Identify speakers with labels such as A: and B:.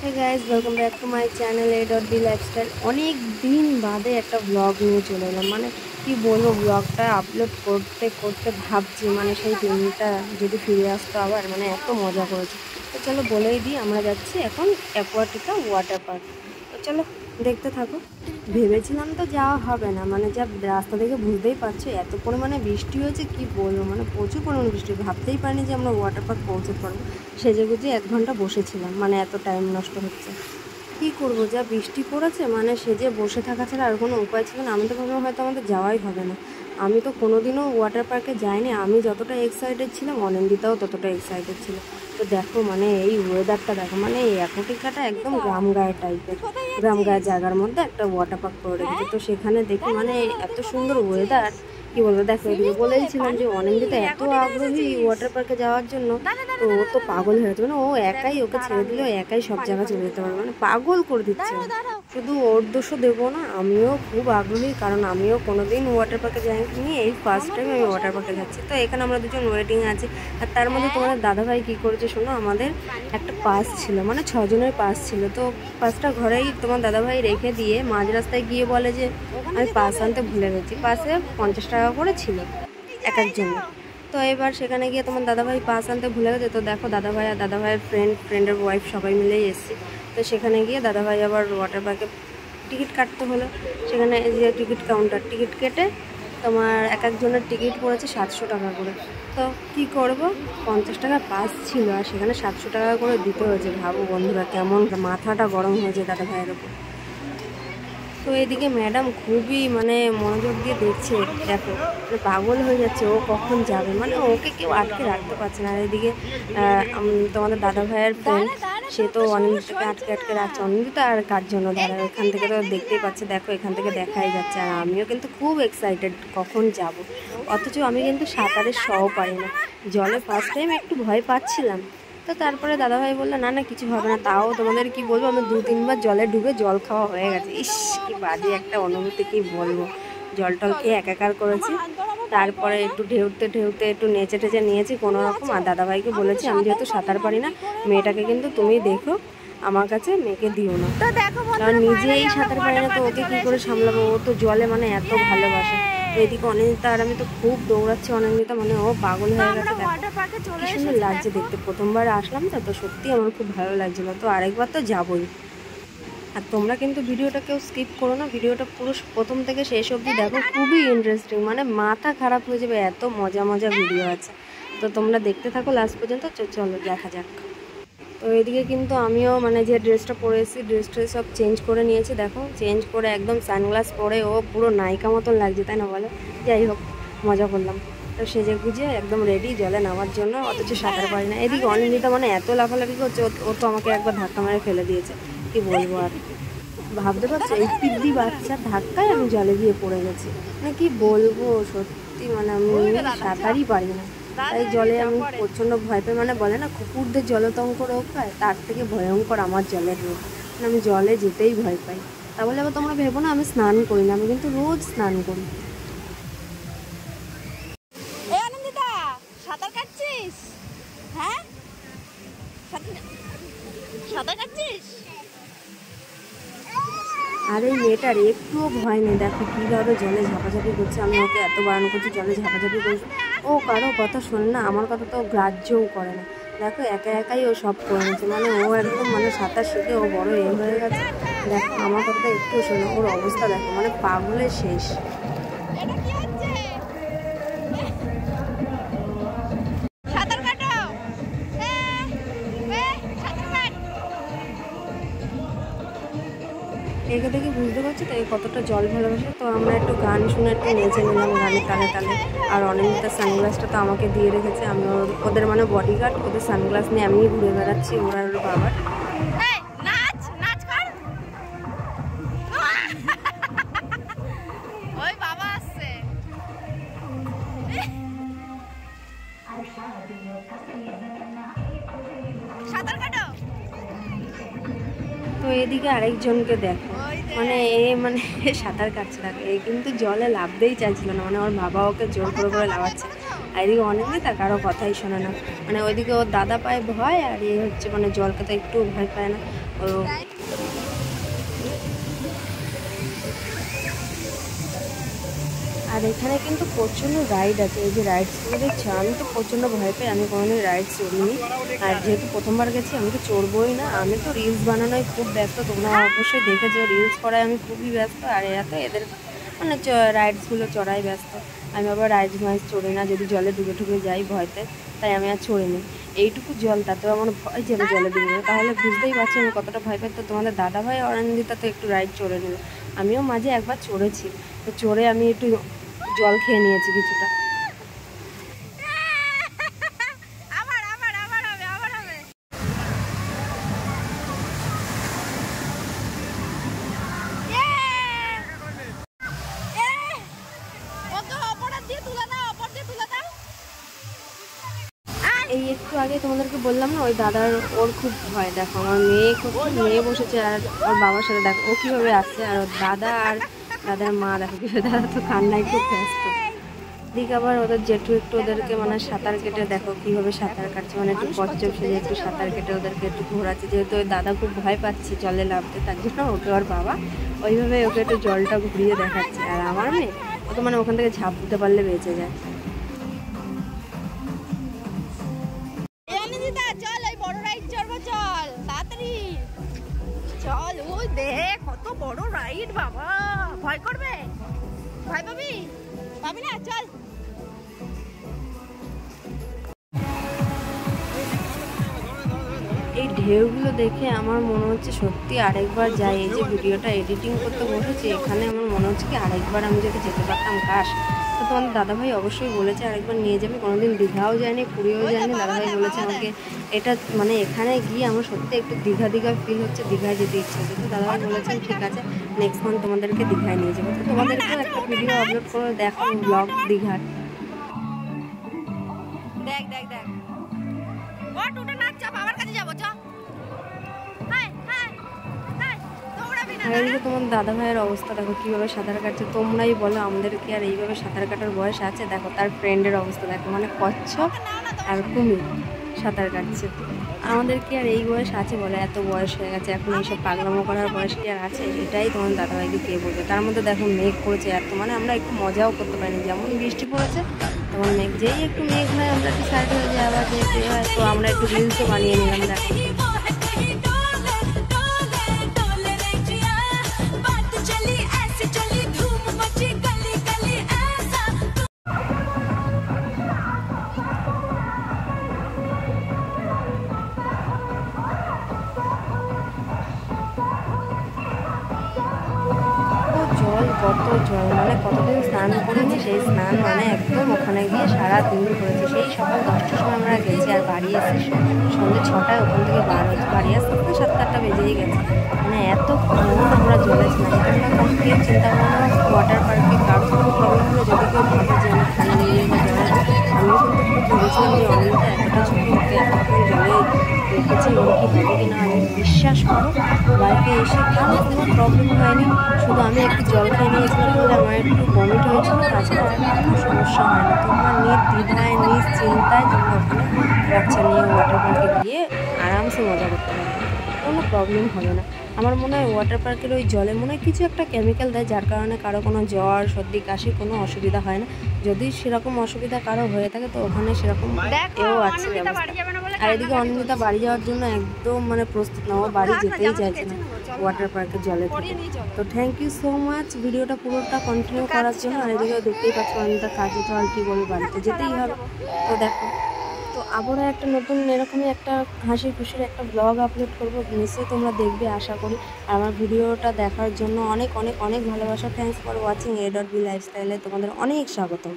A: Hey guys welcome back to my channel A.D lifestyle. अनेक दिन बादे एक ब्लग নিয়ে চলে এলাম। মানে কি বলবো, ব্লগটা আপলোড করতে করতে ভাবছি মানে সেই দিনটা যদি ফিরে আসতো আবার, মানে এত মজা করেছি। তো চলো বলেই দিই, আমরা যাচ্ছি এখন অ্যাকোয়াটিকা ওয়াটার পার্ক। তো চলো দেখতে থাকো। ভেবেছিলাম তো যাওয়া হবে না, মানে যা রাস্তা থেকে বুঝতেই পারছো এত পরিমাণে বৃষ্টি হয়েছে কি বলবো, মানে প্রচুর পরিমাণে বৃষ্টি। ভাবতেই পারিনি যে আমরা ওয়াটার পার্ক পৌঁছতে পারবো। সেজেগুজে 1 ঘন্টা বসেছিলাম, মানে এত টাইম নষ্ট হচ্ছে। কী করবো, যা বৃষ্টি পড়েছে, মানে সেজে বসে থাকা ছাড়া আর কোনো উপায় ছিল না। আমি তো ভাবলাম হয়তো আমাদের যাওয়াই হবে না। আমি তো কোনোদিনও ওয়াটার পার্কে যাইনি। আমি যতটা এক্সাইটেড ছিলাম অনিন্দিতাও ততটা এক্সাইটেড ছিল। তো দেখো মানে এই ওয়েদারটা দেখো, মানে এই অ্যাকোয়াটিকাটা একদম গ্রাম গায়ে টাইপের, গ্রাম গায়ে জায়গার মধ্যে একটা ওয়াটার পার্ক করে রেখেছে। তো সেখানে দেখি মানে এত সুন্দর ওয়েদার, কি বলবো। দেখো এদিকে বলেইছিলাম যে অনিন্দিতা এত আগ্রহী ওয়াটার পার্কে যাওয়ার জন্য, তো ও তো পাগল হয়ে যাচ্ছে। মানে ও একাই, ওকে ছেড়ে দিলে ও একাই সব জায়গায় চলে যেতে পারবে, মানে পাগল করে দিচ্ছে। শুধু ওর দোষও দেবো না, আমিও খুব আগ্রহী, কারণ আমিও কোনোদিন ওয়াটার পার্কে যাইনি, এই ফার্স্ট টাইম আমি ওয়াটার পার্কে যাচ্ছি। তো এখানে আমরা দুজন ওয়েটিং আছি। আর তার মধ্যে তোমাদের দাদাভাই কী করেছে শোনো, আমাদের একটা পাস ছিল, মানে 6 জনের পাস ছিল। তো পাসটা ঘরেই তোমার দাদাভাই রেখে দিয়ে মাঝ রাস্তায় গিয়ে বলে যে আমি পাস আনতে ভুলে গেছি। পাসে 50 টাকা করে ছিল এক একজনের। তো এবার সেখানে গিয়ে তোমার দাদাভাই পাস আনতে ভুলে গেছে। তো দেখো দাদাভাই আর দাদাভাইয়ের ফ্রেন্ডের ওয়াইফ সবাই মিলেই এসেছি। তো সেখানে গিয়ে দাদাভাই আবার ওয়াটার পার্কে টিকিট কাটতে হলো। সেখানে যে টিকিট কাউন্টার, টিকিট কেটে তোমার এক একজনের টিকিট পড়েছে 700 টাকা করে। তো কি করব, 50 টাকা পাস ছিল আর সেখানে 700 টাকা করে দিতে হয়েছে। ভাবো বন্ধুরা কেমন মাথাটা গরম হয়েছে দাদাভাইয়ের ওপর। তো এদিকে ম্যাডাম খুবই মানে মনোযোগ দিয়ে দেখছে, দেখো মানে পাগল হয়ে যাচ্ছে ও কখন যাবে, মানে ওকে কেউ আটকে রাখতে পারছে না। আর এদিকে তোমাদের দাদা ভাইয়ের ফ্রেন্ড, সে তো অনিন্দিতাকে আটকে আটকে রাখছে। অনিন্দিতা আর কার জন্য দাঁড়ায়, এখান থেকে তো দেখতেই পাচ্ছে, দেখো এখান থেকে দেখাই যাচ্ছে। আর আমিও কিন্তু খুব এক্সাইটেড কখন যাব। অথচ আমি কিন্তু সাঁতারের শও পারি না, জলে ফার্স্ট টাইম একটু ভয় পাচ্ছিলাম। তো তারপরে দাদাভাই বললো না না কিছু হবে না। তাও তোমাদের কি বলবো, আমি 2-3 বার জলে ডুবে জল খাওয়া হয়ে গেছে। ইস কি বাজে একটা অনুভূতি, কি বলবো। জল টল খেয়ে একাকার করেছি। তারপরে একটু ঢেউতে ঢেউতে একটু নেচে টেচে নিয়েছি কোনো রকম। আর দাদাভাইকে বলেছি আমি যেহেতু সাঁতার পারি না, মেয়েটাকে কিন্তু তুমি দেখো, আমার কাছে মেয়েকে দিও না, কারণ নিজেই সাঁতার পারি না, তো ওকে কী করে সামলাবো। ও তো জলে মানে এত ভালোবাসে। তো এদিকে অনিন্দিতা আর আমি তো খুব দৌড়াচ্ছি। অনিন্দিতা মানে ও পাগল হয়ে গেছে। দেখো কি সুন্দর লাগছে দেখতে। প্রথমবার আসলাম তো, তো সত্যি আমার খুব ভালো লাগছিল। তো আরেকবার তো যাবোই। আর তোমরা কিন্তু ভিডিওটা কেউ স্কিপ করো না, ভিডিওটা পুরো প্রথম থেকে শেষ অবধি দেখো, খুবই ইন্টারেস্টিং, মানে মাথা খারাপ হয়ে যাবে, এত মজা মজা ভিডিও আছে। তো তোমরা দেখতে থাকো লাস্ট পর্যন্ত। চলো দেখা যাক। তো এদিকে কিন্তু আমিও মানে যে ড্রেসটা পরে এসেছি, ড্রেসটা সব চেঞ্জ করে নিয়েছি। দেখো চেঞ্জ করে একদম সানগ্লাস পরে ও পুরো নায়িকা মতন লাগছে, তাই না বলো? যাই হোক, মজা করলাম। তো সেজে গুজে একদম রেডি জলে নামার জন্য, অথচ সাঁতার পারি না। এদিকে অনিন্দিতা মানে এত লাফালাফি করছে, ও তো আমাকে একবার ধাক্কা মেরে ফেলে দিয়েছে। কি বলবো আর, ভাবতে পারছো এই পিদ্দি বাচ্চার ধাক্কায় আমি জলে গিয়ে পড়ে গেছি। মানে কি বলবো, সত্যি মানে আমি সাঁতারই পারি না। তাই জলে আমি প্রচণ্ড ভয় পাই। মানে বলে না কুকুরদের জলতঙ্ক রোগ হয়, তার থেকে ভয়ঙ্কর আমার জলের রোগ। মানে আমি জলে যেতেই ভয় পাই। তা বলে আবার তোমরা ভেবো না আমি স্নান করি না, আমি কিন্তু রোজ স্নান করি।
B: সাঁতার কাটছিস? হ্যাঁ সাঁতার কাটছিস?
A: আর এই মেয়েটার একটুও ভয় নেই, দেখো কীভাবে জলে ঝাপাঝাপি করছে। আমি ওকে এত বারণ করছি জলে ঝাপাঝাপি করছি, ও কারো কথা শোনে না, আমার কথা তো গ্রাহ্যও করে না। দেখো একা একাই ও সব করে নিচ্ছে, মানে ও একদম মানে সাঁতার শিখে ও বড় হয়ে গেছে। দেখো আমার কথা একটু শোনে, ওর অবস্থা দেখো, মানে পাগলের শেষ। একে দেখে বুঝতে পারছি তো কতটা জল ভালোবাসে। তো আমরা একটু গান শুনে একটু নেচে নিলাম গানের তালে তালে। আর অনিন্দিতার সানগ্লাসটা তো আমাকে দিয়ে রেখেছে, আমি ওদের মানে বডিগার্ড, ওদের সানগ্লাস নিয়ে আমি ঘুরে বেড়াচ্ছি ওরা ওর বাবার। তো এদিকে আরেকজনকে দেখো, মানে মানে সাঁতার কাটছে। দেখো এই কিন্তু জলে লাফতেই চাইছিল না, মানে ওর বাবা ওকে জোর করে লাফাচ্ছে। আর এদিকে অনিন্দিতা কারো কথাই শোনে না, মানে ওইদিকে ওর দাদা পায় ভয়, আর এ হচ্ছে মানে জলকে তো একটু ভয় পায় না ও। আর এখানে কিন্তু প্রচণ্ড রাইড আছে, এই যে রাইডসগুলো দেখছি আমি তো প্রচণ্ড ভয় পাই, আমি কোনোদিন রাইড চড়িনি। আর যেহেতু প্রথমবার গেছি আমি তো চড়বই না, আমি তো রিলস বানানোয় খুব ব্যস্ত, তোমরা অবশ্যই দেখেছো রিলস করায় আমি খুবই ব্যস্ত। আর এরা তো এদের মানে রাইডসগুলো চড়াই ব্যস্ত, আমি আবার রাইডস মাইডস চড়ি না, যদি জলে ডুবে ঠুবে যাই ভয়তে, তাই আমি আর চড়িনি। এইটুকু জল তাতেও আমার ভয় যে আমি জলে ডুবে যাবো, তাহলে বুঝতেই পারছি আমি কতটা ভয় পাই। তো তোমাদের দাদা ভাই অরণ্যিতা তো একটু রাইড চড়ে নিল, আমিও মাঝে একবার চড়েছি, তো চড়ে আমি একটু জল খেয়ে নিয়েছি কিছুটা। এই একটু আগে তোমাদেরকে বললাম না ওই দাদার ওর খুব ভয়, দেখো আমার মেয়ে বসেছে আর ওর বাবার সাথে দেখো ও কীভাবে আসছে, আর ওর দাদা আর দাদার মা দেখো কীভাবে, দাদা তো কান্নায় খুব ব্যস্ত। দিকে আবার ওদের জেঠু একটু ওদেরকে মানে সাঁতার কেটে দেখো কীভাবে সাঁতার কাটছে, মানে একটু কচ্ছপ সেজে একটু সাঁতার কেটে ওদেরকে একটু ঘোরাচ্ছে, যেহেতু ওই দাদা খুব ভয় পাচ্ছে জলে নামতে, তার জন্য ওকে ওর বাবা ওইভাবে ওকে একটু জলটা ঘুরিয়ে দেখাচ্ছে। আর আমার মেয়ে ও তো মানে ওখান থেকে ঝাঁপ দিতে পারলে বেঁচে যায়।
B: চল ওই বড় রাইড চড়বো, চল তাড়াতাড়ি চল। ওই দেখ কত বড় রাইড, বাবা ভয় করবে? ভয় পাবি না? চল।
A: এই ঢেউগুলো দেখে আমার মনে হচ্ছে সত্যি আরেকবার যাই, এই যে ভিডিওটা এডিটিং করতে বসেছি এখানে আমার মনে হচ্ছে কি আরেকবার আমি যদি যেতে পারতাম কাশ। তো তোমাদের দাদাভাই অবশ্যই বলেছে আরেকবার নিয়ে যাবে, কোনোদিন দীঘাও যায়নি পুরীও যায়নি, দাদাভাই বলেছে আমাকে এটা মানে এখানে গিয়ে আমার সত্যি একটু দীঘা ফিল হচ্ছে, দীঘায় যেতে ইচ্ছে হচ্ছে। তো দাদাভাই বলেছেন ঠিক আছে নেক্সট মান্থ তোমাদেরকে দীঘায় নিয়ে যাবো, তো তোমাদেরকেও একটা ভিডিও আপলোড করে দেখো ব্লগ দীঘার।
B: দেখ দেখ দেখ ও টুটে নাচছে, বাবার কাছে যাবো চ। হাই হাই হাই দৌড়াবি না।
A: আর এইদিকে তোমার দাদা ভাইয়ের অবস্থা দেখো কীভাবে সাঁতার কাটছে, তোমরাই বলো আমাদের কি আর এইভাবে সাঁতার কাটার বয়স আছে? দেখো তার ফ্রেন্ডের অবস্থা দেখো, মানে কচ্ছপ আর কুমির সাঁতার কাটছে। আমাদের কি আর এই বয়স আছে বলে? এত বয়স হয়ে গেছে, এখন এইসব পাগলামো করার বয়স কি আর আছে? এটাই তোমার দাদাভাইকে কে বলবে। তার মধ্যে দেখো মেঘ করেছে এত, মানে আমরা একটু মজাও করতে পারিনি, যেমন বৃষ্টি পড়েছে তখন মেঘ, যেই একটু মেঘ হয় আমরা একটু সাইড হয়ে যাই, আবার যেহেতু হয় তো আমরা একটু রিলসও বানিয়ে নিলাম দেখো। জল কত জল, মানে কতদিন স্নান করেছি, সেই স্নান মানে একদম ওখানে গিয়ে সারা দিন করেছি। সেই সকাল 10টার সময় আমরা গেছি আর বাড়ি এসেছি সন্ধ্যে 6টায়, ওখান থেকে বাড়ি আসতে আসতে 7-8টা বেজেই গেছে, মানে এতক্ষণ আমরা জলে স্নান। এটা আমরা কেউ চিন্তা করবো না ওয়াটার পার্কে কারো কোনো প্রবলেম হলে যদি কেউ ভাবে যে আমি ঠান্ডা লেগে বা জলে, আমিও কিন্তু একটু ভেবেছিলাম যে অনেকটা এতটা ছোটো ওকে এতক্ষণ জলে রেখেছি ওর কি হবে কিনা। আমি বিশ্বাস করো বাড়িতে এসে কারো কোনো প্রবলেম হয়নি, শুধু আমি একটু জল খেয়ে নিয়েছিলাম বলে আমার একটু বমিট হয়েছিল, তাছাড়া কোনো সমস্যা হয় না। তোমরা নির্দ্বিধায় নিশ্চিন্তায় তোমরা ওখানে বাচ্চা নিয়ে ওয়াটার পার্কে গিয়ে আরামসে মজা করতে পারবে, কোনো প্রবলেম হবে না। আমার মনে হয় ওয়াটার পার্কের ওই জলে মনে হয় কিছু একটা কেমিক্যাল দেয়, যার কারণে কারো কোনো জ্বর সর্দি কাশি কোনো অসুবিধা হয় না। যদি সেরকম অসুবিধা কারো হয়ে থাকে তো ওখানে সেরকম এও আছে ব্যবস্থা। আর এদিকে অনিন্দিতা বাড়ি যাওয়ার জন্য একদম মানে প্রস্তুত না, ও বাড়ি যেতেই চাইছে না ওয়াটার পার্কের জলে থেকে। তো থ্যাংক ইউ সো মাচ ভিডিওটা পুরোটা কন্টিনিউ করার জন্য। আর এদিকে দেখতেই পাচ্ছ অনিন্দিতা কাজে তো আর কি বলবো, বাড়িতে যেতেই হবে। তো দেখো তো আবারও একটা নতুন এরকমই একটা হাসি খুশির একটা ব্লগ আপলোড করবো, নিশ্চয়ই তোমরা দেখবে আশা করি। আর আমার ভিডিওটা দেখার জন্য অনেক অনেক অনেক ভালোবাসা। থ্যাংকস ফর ওয়াচিং A.B লাইফস্টাইলে তোমাদের অনেক স্বাগতম।